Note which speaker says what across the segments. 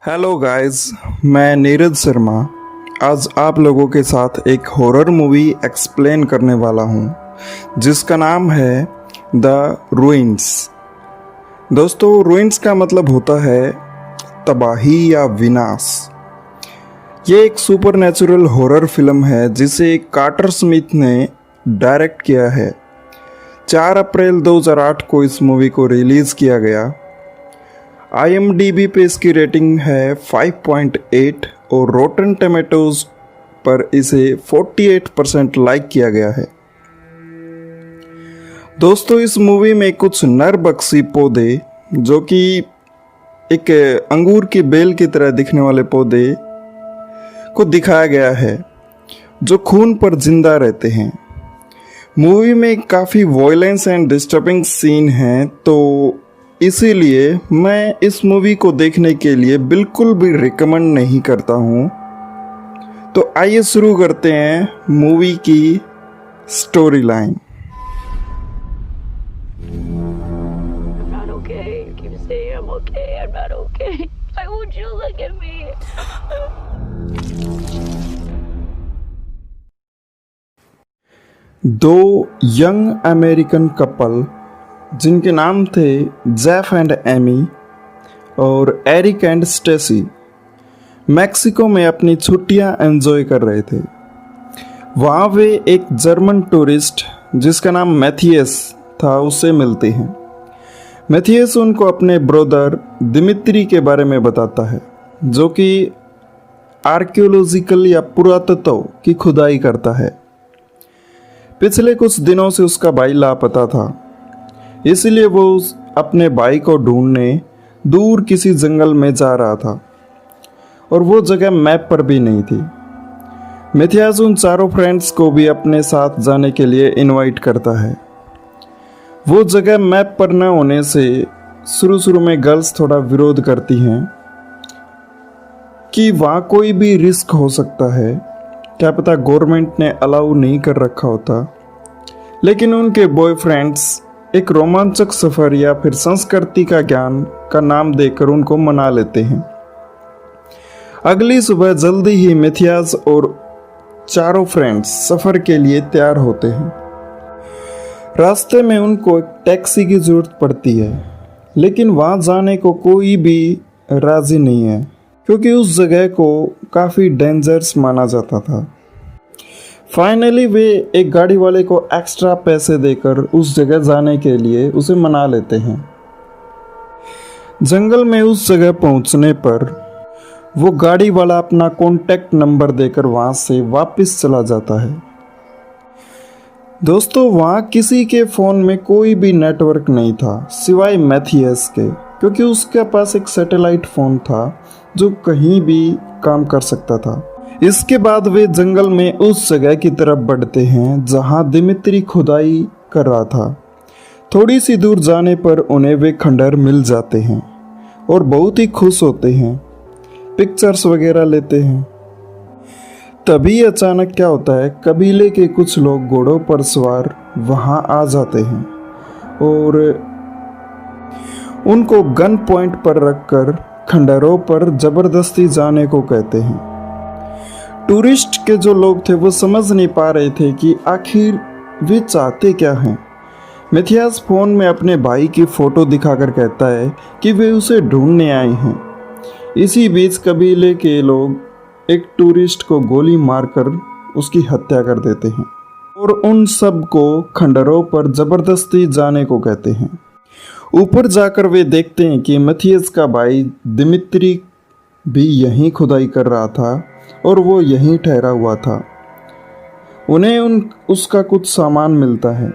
Speaker 1: Hello guys, मैं नीरज शर्मा आज आप लोगों के साथ एक हॉरर मूवी एक्सप्लेन करने वाला हूँ जिसका नाम है द रुइंस। दोस्तों, रुइंस का मतलब होता है तबाही या विनाश। ये एक सुपरनैचुरल हॉरर फिल्म है जिसे कार्टर स्मिथ ने डायरेक्ट किया है। 4 अप्रैल 2008 को इस मूवी को रिलीज़ किया गया। IMDb पे इसकी रेटिंग है 5.8 और रोटन टमेटोज पर इसे 48% लाइक किया गया है। दोस्तों, इस मूवी में कुछ नरबक्सी पौधे जो कि एक अंगूर की बेल की तरह दिखने वाले पौधे को दिखाया गया है जो खून पर जिंदा रहते हैं। मूवी में काफ़ी वॉयलेंस एंड डिस्टर्बिंग सीन हैं, तो इसीलिए मैं इस मूवी को देखने के लिए बिल्कुल भी रिकमेंड नहीं करता हूँ। तो आइए शुरू करते हैं मूवी की स्टोरी लाइन। दो यंग अमेरिकन कपल जिनके नाम थे जेफ एंड एमी और एरिक एंड स्टेसी मैक्सिको में अपनी छुट्टियां एंजॉय कर रहे थे। वहाँ वे एक जर्मन टूरिस्ट जिसका नाम मैथियस था उससे मिलते हैं। मैथियस उनको अपने ब्रदर दिमित्री के बारे में बताता है जो कि आर्कियोलॉजिकल या पुरातत्व की खुदाई करता है। पिछले कुछ दिनों से उसका भाई लापता था, इसलिए वो अपने भाई को ढूंढने दूर किसी जंगल में जा रहा था और वो जगह मैप पर भी नहीं थी। मैथियस उन चारों फ्रेंड्स को भी अपने साथ जाने के लिए इनवाइट करता है। वो जगह मैप पर न होने से शुरू में गर्ल्स थोड़ा विरोध करती हैं कि वहाँ कोई भी रिस्क हो सकता है, क्या पता गवर्नमेंट ने अलाउ नहीं कर रखा होता। लेकिन उनके बॉयफ्रेंड्स एक रोमांचक सफर या फिर संस्कृति का ज्ञान का नाम देकर उनको मना लेते हैं। अगली सुबह जल्दी ही मैथियस और चारों फ्रेंड्स सफर के लिए तैयार होते हैं। रास्ते में उनको एक टैक्सी की जरूरत पड़ती है, लेकिन वहां जाने को कोई भी राजी नहीं है क्योंकि उस जगह को काफ़ी डेंजरस माना जाता था। फाइनली वे एक गाड़ी वाले को एक्स्ट्रा पैसे देकर उस जगह जाने के लिए उसे मना लेते हैं। जंगल में उस जगह पहुंचने पर वो गाड़ी वाला अपना कॉन्टैक्ट नंबर देकर वहां से वापस चला जाता है। दोस्तों, वहां किसी के फ़ोन में कोई भी नेटवर्क नहीं था सिवाय मैथियस के, क्योंकि उसके पास एक सैटेलाइट फ़ोन था जो कहीं भी काम कर सकता था। इसके बाद वे जंगल में उस जगह की तरफ बढ़ते हैं जहां दिमित्री खुदाई कर रहा था। थोड़ी सी दूर जाने पर उन्हें वे खंडर मिल जाते हैं और बहुत ही खुश होते हैं, पिक्चर्स वगैरह लेते हैं। तभी अचानक क्या होता है, कबीले के कुछ लोग घोड़ों पर सवार वहां आ जाते हैं और उनको गन पॉइंट पर रखकर खंडरों पर जबरदस्ती जाने को कहते हैं। टूरिस्ट के जो लोग थे वो समझ नहीं पा रहे थे कि आखिर वे चाहते क्या हैं। मैथियस फोन में अपने भाई की फोटो दिखाकर कहता है कि वे उसे ढूंढने आए हैं। इसी बीच कबीले के लोग एक टूरिस्ट को गोली मारकर उसकी हत्या कर देते हैं और उन सब को खंडरों पर जबरदस्ती जाने को कहते हैं। ऊपर जाकर वे देखते हैं कि मैथियस का भाई दिमित्री भी यहीं खुदाई कर रहा था और वो यहीं ठहरा हुआ था। उन्हें उसका कुछ सामान मिलता है।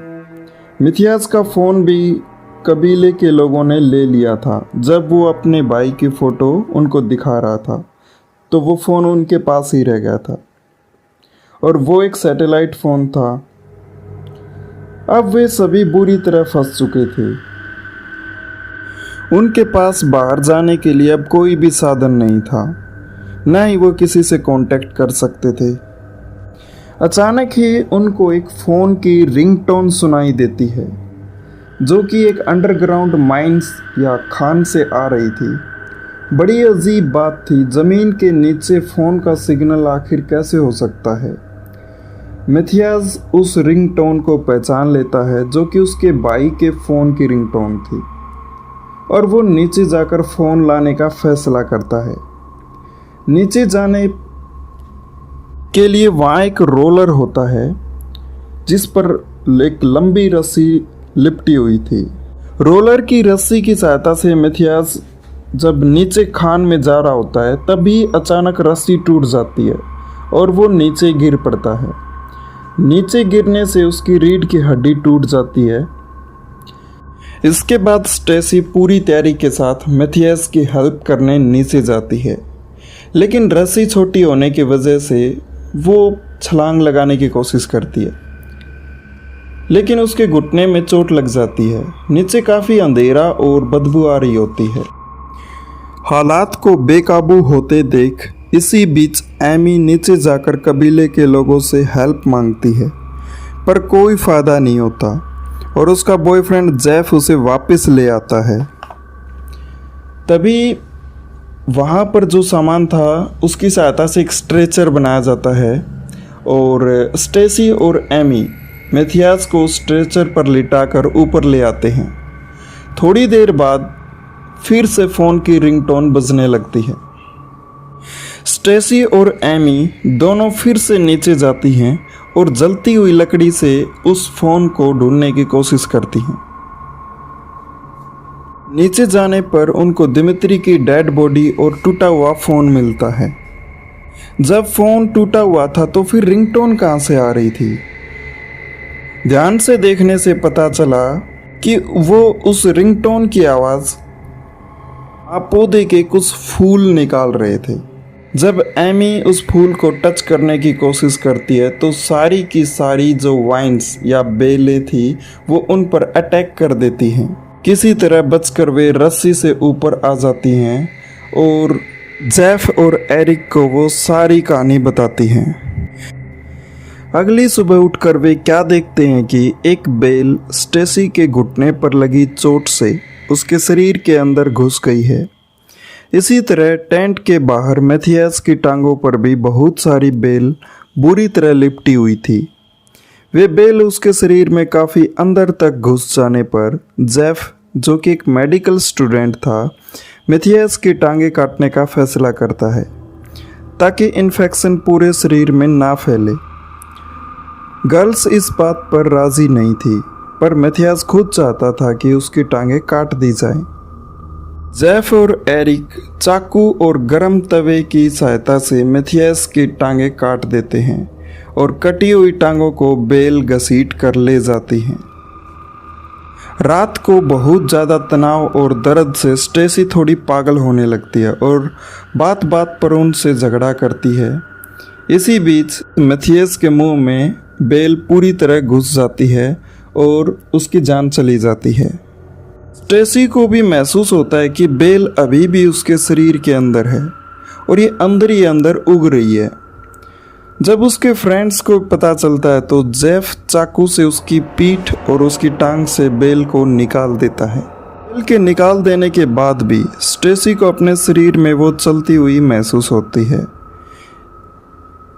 Speaker 1: मैथियस का फ़ोन भी कबीले के लोगों ने ले लिया था। जब वो अपने भाई की फ़ोटो उनको दिखा रहा था तो वो फ़ोन उनके पास ही रह गया था और वो एक सैटेलाइट फ़ोन था। अब वे सभी बुरी तरह फंस चुके थे। उनके पास बाहर जाने के लिए अब कोई भी साधन नहीं था, न ही वो किसी से कांटेक्ट कर सकते थे। अचानक ही उनको एक फ़ोन की रिंगटोन सुनाई देती है जो कि एक अंडरग्राउंड माइंस या खान से आ रही थी। बड़ी अजीब बात थी, ज़मीन के नीचे फ़ोन का सिग्नल आखिर कैसे हो सकता है। मैथियास उस रिंगटोन को पहचान लेता है जो कि उसके भाई के फ़ोन की रिंगटोन थी, और वो नीचे जाकर फ़ोन लाने का फैसला करता है। नीचे जाने के लिए वहाँ एक रोलर होता है जिस पर एक लंबी रस्सी लिपटी हुई थी। रोलर की रस्सी की सहायता से मैथियास जब नीचे खान में जा रहा होता है तभी अचानक रस्सी टूट जाती है और वो नीचे गिर पड़ता है। नीचे गिरने से उसकी रीढ़ की हड्डी टूट जाती है। इसके बाद स्टेसी पूरी तैयारी के साथ मैथियास की हेल्प करने नीचे जाती है, लेकिन रस्सी छोटी होने की वजह से वो छलांग लगाने की कोशिश करती है, लेकिन उसके घुटने में चोट लग जाती है। नीचे काफ़ी अंधेरा और बदबू आ रही होती है। हालात को बेकाबू होते देख इसी बीच एमी नीचे जाकर कबीले के लोगों से हेल्प मांगती है, पर कोई फ़ायदा नहीं होता और उसका बॉयफ्रेंड जेफ उसे वापस ले आता है। तभी वहाँ पर जो सामान था उसकी सहायता से एक स्ट्रेचर बनाया जाता है और स्टेसी और एमी मैथियास को स्ट्रेचर पर लिटाकर ऊपर ले आते हैं। थोड़ी देर बाद फिर से फ़ोन की रिंगटोन बजने लगती है। स्टेसी और एमी दोनों फिर से नीचे जाती हैं और जलती हुई लकड़ी से उस फ़ोन को ढूंढने की कोशिश करती हैं। नीचे जाने पर उनको दिमित्री की डेड बॉडी और टूटा हुआ फ़ोन मिलता है। जब फ़ोन टूटा हुआ था तो फिर रिंगटोन कहाँ से आ रही थी? ध्यान से देखने से पता चला कि वो उस रिंगटोन की आवाज़ पौधे के कुछ फूल निकाल रहे थे। जब एमी उस फूल को टच करने की कोशिश करती है तो सारी की सारी जो वाइन्स या बेलें थी वो उन पर अटैक कर देती हैं। किसी तरह बचकर वे रस्सी से ऊपर आ जाती हैं और जेफ और एरिक को वो सारी कहानी बताती हैं। अगली सुबह उठकर वे क्या देखते हैं कि एक बेल स्टेसी के घुटने पर लगी चोट से उसके शरीर के अंदर घुस गई है। इसी तरह टेंट के बाहर मैथियास की टांगों पर भी बहुत सारी बेल बुरी तरह लिपटी हुई थी। वे बेल उसके शरीर में काफ़ी अंदर तक घुस जाने पर जेफ, जो कि एक मेडिकल स्टूडेंट था, मैथियास की टांगें काटने का फैसला करता है ताकि इन्फेक्शन पूरे शरीर में ना फैले। गर्ल्स इस बात पर राज़ी नहीं थी, पर मैथियास खुद चाहता था कि उसकी टांगें काट दी जाएं। जेफ और एरिक चाकू और गरम तवे की सहायता से मैथियास की टांगें काट देते हैं और कटी हुई टांगों को बेल घसीट कर ले जाती हैं। रात को बहुत ज़्यादा तनाव और दर्द से स्टेसी थोड़ी पागल होने लगती है और बात बात पर उनसे झगड़ा करती है। इसी बीच मैथियास के मुंह में बेल पूरी तरह घुस जाती है और उसकी जान चली जाती है। स्टेसी को भी महसूस होता है कि बेल अभी भी उसके शरीर के अंदर है और ये अंदर ही अंदर उग रही है। जब उसके फ्रेंड्स को पता चलता है तो जेफ चाकू से उसकी पीठ और उसकी टांग से बेल को निकाल देता है। बेल के निकाल देने के बाद भी स्टेसी को अपने शरीर में वो चलती हुई महसूस होती है,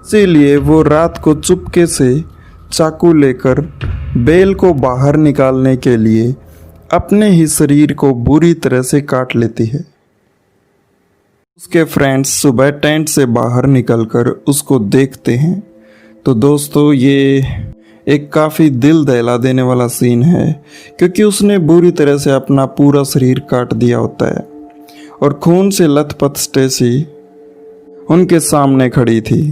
Speaker 1: इसीलिए वो रात को चुपके से चाकू लेकर बेल को बाहर निकालने के लिए अपने ही शरीर को बुरी तरह से काट लेती है। उसके फ्रेंड्स सुबह टेंट से बाहर निकलकर उसको देखते हैं। तो दोस्तों, ये एक काफ़ी दिल दहला देने वाला सीन है, क्योंकि उसने बुरी तरह से अपना पूरा शरीर काट दिया होता है और खून से लथपथ स्टेसी उनके सामने खड़ी थी।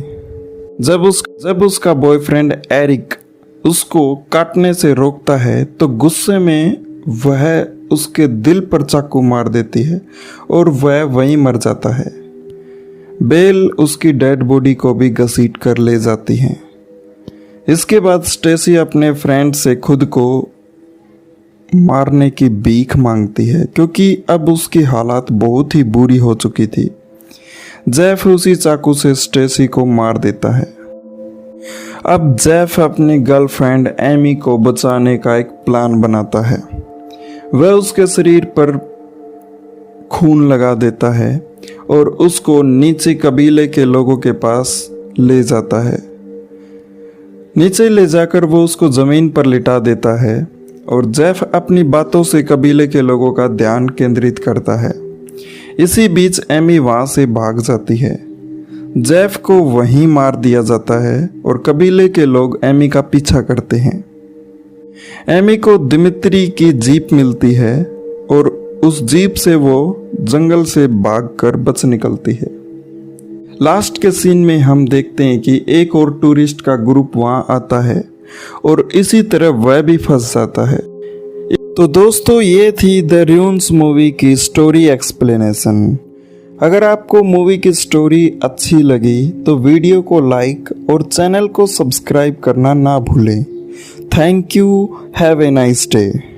Speaker 1: जब उसका बॉयफ्रेंड एरिक उसको काटने से रोकता है तो गुस्से में वह उसके दिल पर चाकू मार देती है और वह वहीं मर जाता है। बेल उसकी डेड बॉडी को भी घसीट कर ले जाती हैं। इसके बाद स्टेसी अपने फ्रेंड से खुद को मारने की भीख मांगती है, क्योंकि अब उसकी हालत बहुत ही बुरी हो चुकी थी। जेफ उसी चाकू से स्टेसी को मार देता है। अब जेफ अपनी गर्लफ्रेंड एमी को बचाने का एक प्लान बनाता है। वह उसके शरीर पर खून लगा देता है और उसको नीचे कबीले के लोगों के पास ले जाता है। नीचे ले जाकर वो उसको ज़मीन पर लिटा देता है और जेफ अपनी बातों से कबीले के लोगों का ध्यान केंद्रित करता है। इसी बीच एमी वहाँ से भाग जाती है। जेफ को वहीं मार दिया जाता है और कबीले के लोग एमी का पीछा करते हैं। एमी को दिमित्री की जीप मिलती है और उस जीप से वो जंगल से भागकर बच निकलती है। लास्ट के सीन में हम देखते हैं कि एक और टूरिस्ट का ग्रुप वहाँ आता है और इसी तरह वह भी फंस जाता है। तो दोस्तों, ये थी द ड्यून्स मूवी की स्टोरी एक्सप्लेनेशन। अगर आपको मूवी की स्टोरी अच्छी लगी तो वीडियो को लाइक और चैनल को सब्सक्राइब करना ना भूलें। Thank you. Have a nice day.